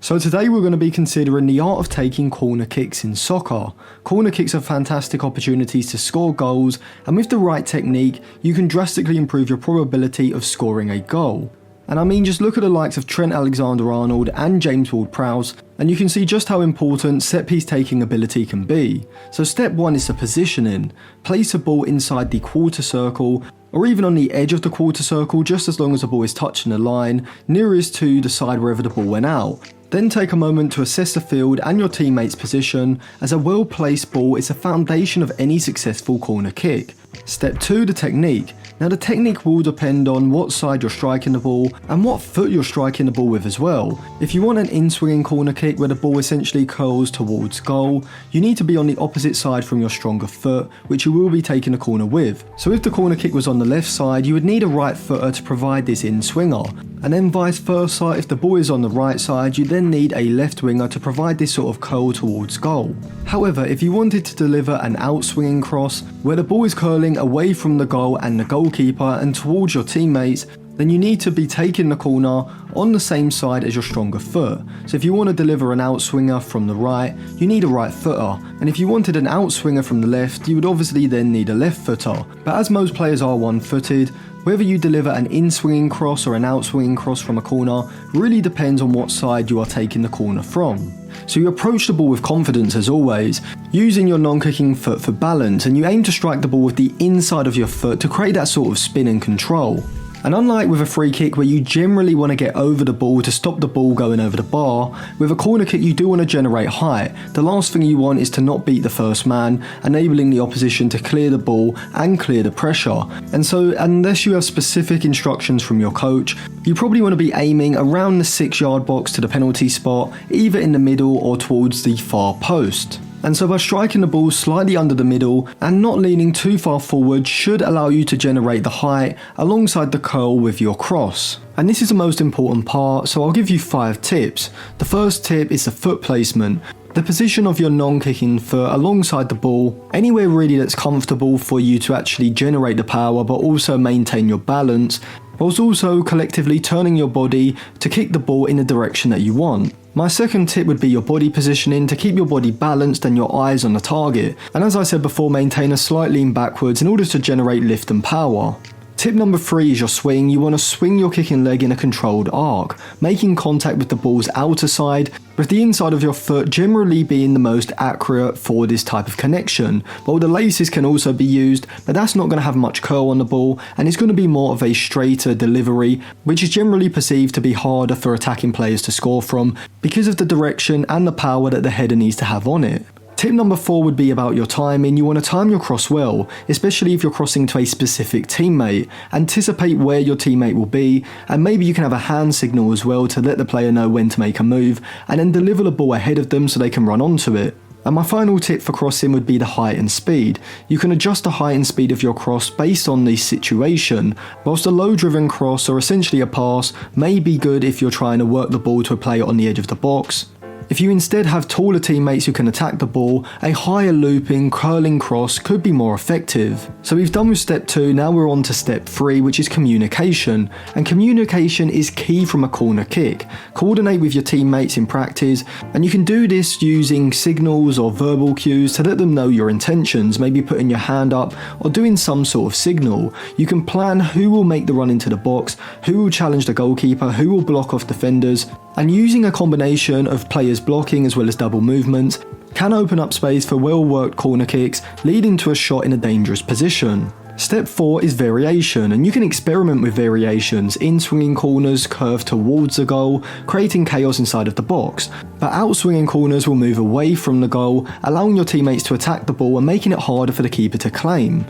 So today we're going to be considering the art of taking corner kicks in soccer. Corner kicks are fantastic opportunities to score goals, and with the right technique, you can drastically improve your probability of scoring a goal. And I mean, just look at the likes of Trent Alexander-Arnold and James Ward-Prowse, and you can see just how important set-piece taking ability can be. So step 1 is the positioning. Place a ball inside the quarter circle, or even on the edge of the quarter circle, just as long as the ball is touching the line, nearest to the side wherever the ball went out. Then take a moment to assess the field and your teammate's position, as a well-placed ball is the foundation of any successful corner kick. Step 2, the technique. Now the technique will depend on what side you're striking the ball and what foot you're striking the ball with as well. If you want an in-swinging corner kick where the ball essentially curls towards goal, you need to be on the opposite side from your stronger foot, which you will be taking the corner with. So if the corner kick was on the left side, you would need a right footer to provide this in-swinger. And then vice versa, if the ball is on the right side, you then need a left winger to provide this sort of curl towards goal. However, if you wanted to deliver an out-swinging cross, where the ball is curling away from the goal and the goalkeeper and towards your teammates, then you need to be taking the corner on the same side as your stronger foot. So if you want to deliver an outswinger from the right, you need a right footer. And if you wanted an outswinger from the left, you would obviously then need a left footer. But as most players are one-footed, whether you deliver an in-swinging cross or an out-swinging cross from a corner really depends on what side you are taking the corner from. So you approach the ball with confidence as always, using your non-kicking foot for balance, and you aim to strike the ball with the inside of your foot to create that sort of spin and control. And unlike with a free kick where you generally want to get over the ball to stop the ball going over the bar, with a corner kick you do want to generate height. The last thing you want is to not beat the first man, enabling the opposition to clear the ball and clear the pressure. And so unless you have specific instructions from your coach, you probably want to be aiming around the 6-yard box to the penalty spot, either in the middle or towards the far post. And so by striking the ball slightly under the middle and not leaning too far forward should allow you to generate the height alongside the curl with your cross. And this is the most important part, so I'll give you 5 tips. The first tip is the foot placement. The position of your non-kicking foot alongside the ball, anywhere really that's comfortable for you to actually generate the power but also maintain your balance, whilst also collectively turning your body to kick the ball in the direction that you want. My second tip would be your body positioning to keep your body balanced and your eyes on the target. And as I said before, maintain a slight lean backwards in order to generate lift and power. Tip number 3 is your swing. You want to swing your kicking leg in a controlled arc, making contact with the ball's outer side, with the inside of your foot generally being the most accurate for this type of connection. Well, the laces can also be used, but that's not going to have much curl on the ball, and it's going to be more of a straighter delivery, which is generally perceived to be harder for attacking players to score from because of the direction and the power that the header needs to have on it. Tip number 4 would be about your timing. You want to time your cross well, especially if you're crossing to a specific teammate. Anticipate where your teammate will be, and maybe you can have a hand signal as well to let the player know when to make a move, and then deliver the ball ahead of them so they can run onto it. And my final tip for crossing would be the height and speed. You can adjust the height and speed of your cross based on the situation. Whilst a low-driven cross or essentially a pass may be good if you're trying to work the ball to a player on the edge of the box, if you instead have taller teammates who can attack the ball, a higher looping, curling cross could be more effective. So we've done with step 2, now we're on to step 3, which is communication. And communication is key from a corner kick. Coordinate with your teammates in practice, and you can do this using signals or verbal cues to let them know your intentions, maybe putting your hand up or doing some sort of signal. You can plan who will make the run into the box, who will challenge the goalkeeper, who will block off defenders, and using a combination of players blocking as well as double movements can open up space for well-worked corner kicks, leading to a shot in a dangerous position. Step 4 is variation, and you can experiment with variations, in-swinging corners curve towards the goal, creating chaos inside of the box, but out-swinging corners will move away from the goal, allowing your teammates to attack the ball and making it harder for the keeper to claim.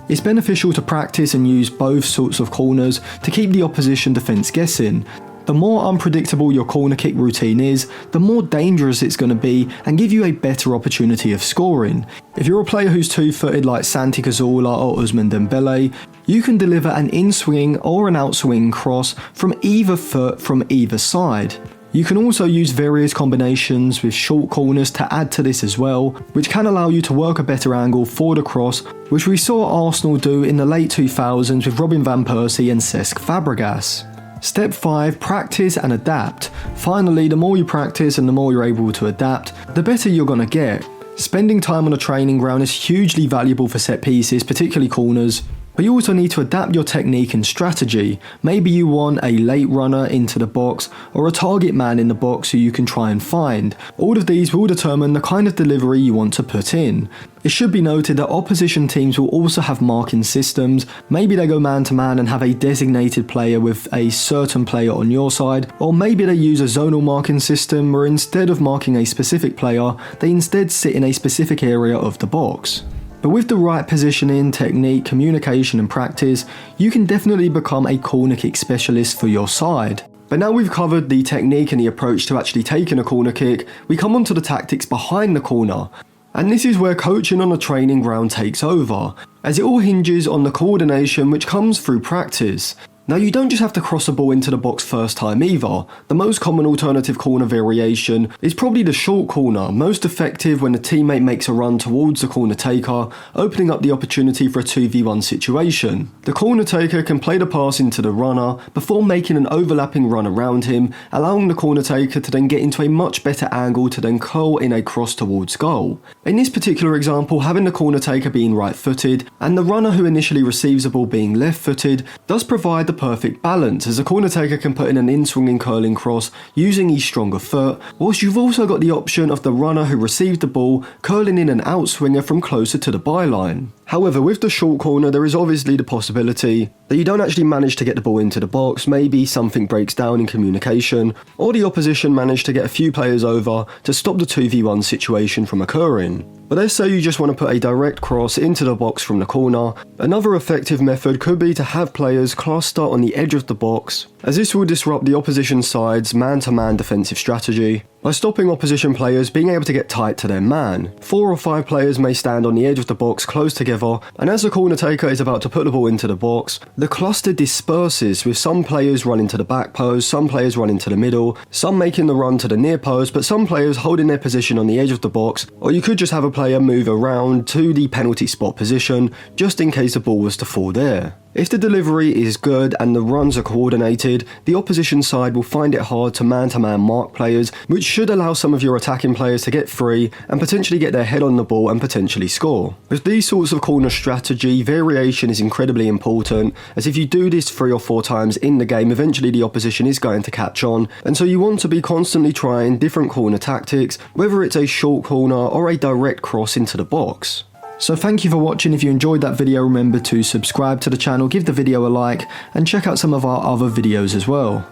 It's beneficial to practice and use both sorts of corners to keep the opposition defence guessing. The more unpredictable your corner kick routine is, the more dangerous it's going to be and give you a better opportunity of scoring. If you're a player who's two-footed like Santi Cazorla or Ousmane Dembele, you can deliver an in-swing or an out-swing cross from either foot from either side. You can also use various combinations with short corners to add to this as well, which can allow you to work a better angle for the cross, which we saw Arsenal do in the late 2000s with Robin van Persie and Cesc Fabregas. Step 5. Practice and adapt. Finally, the more you practice and the more you're able to adapt, the better you're going to get. Spending time on a training ground is hugely valuable for set pieces, particularly corners. But you also need to adapt your technique and strategy. Maybe you want a late runner into the box or a target man in the box who you can try and find. All of these will determine the kind of delivery you want to put in. It should be noted that opposition teams will also have marking systems. Maybe they go man to man and have a designated player with a certain player on your side, or maybe they use a zonal marking system where instead of marking a specific player, they instead sit in a specific area of the box. But with the right positioning, technique, communication and practice, you can definitely become a corner kick specialist for your side. But now we've covered the technique and the approach to actually taking a corner kick, we come on to the tactics behind the corner. And this is where coaching on a training ground takes over, as it all hinges on the coordination which comes through practice. Now you don't just have to cross a ball into the box first time either. The most common alternative corner variation is probably the short corner, most effective when the teammate makes a run towards the corner taker, opening up the opportunity for a 2v1 situation. The corner taker can play the pass into the runner before making an overlapping run around him, allowing the corner taker to then get into a much better angle to then curl in a cross towards goal. In this particular example, having the corner taker being right-footed and the runner who initially receives the ball being left-footed does provide the perfect balance, as a corner taker can put in an in-swinging curling cross using his stronger foot, whilst you've also got the option of the runner who received the ball curling in an outswinger from closer to the byline. However, with the short corner, there is obviously the possibility that you don't actually manage to get the ball into the box, maybe something breaks down in communication, or the opposition managed to get a few players over to stop the 2v1 situation from occurring. But let's say you just want to put a direct cross into the box from the corner. Another effective method could be to have players cluster on the edge of the box, as this will disrupt the opposition side's man-to-man defensive strategy by stopping opposition players being able to get tight to their man. 4 or 5 players may stand on the edge of the box close together, and as the corner taker is about to put the ball into the box, the cluster disperses, with some players running to the back post, some players running to the middle, some making the run to the near post, but some players holding their position on the edge of the box, or you could just have a player move around to the penalty spot position just in case the ball was to fall there. If the delivery is good and the runs are coordinated, the opposition side will find it hard to man-to-man mark players, which should allow some of your attacking players to get free and potentially get their head on the ball and potentially score. With these sorts of corner strategy, variation is incredibly important, as if you do this 3 or 4 times in the game, eventually the opposition is going to catch on, and so you want to be constantly trying different corner tactics, whether it's a short corner or a direct cross into the box. So thank you for watching. If you enjoyed that video, remember to subscribe to the channel, give the video a like, and check out some of our other videos as well.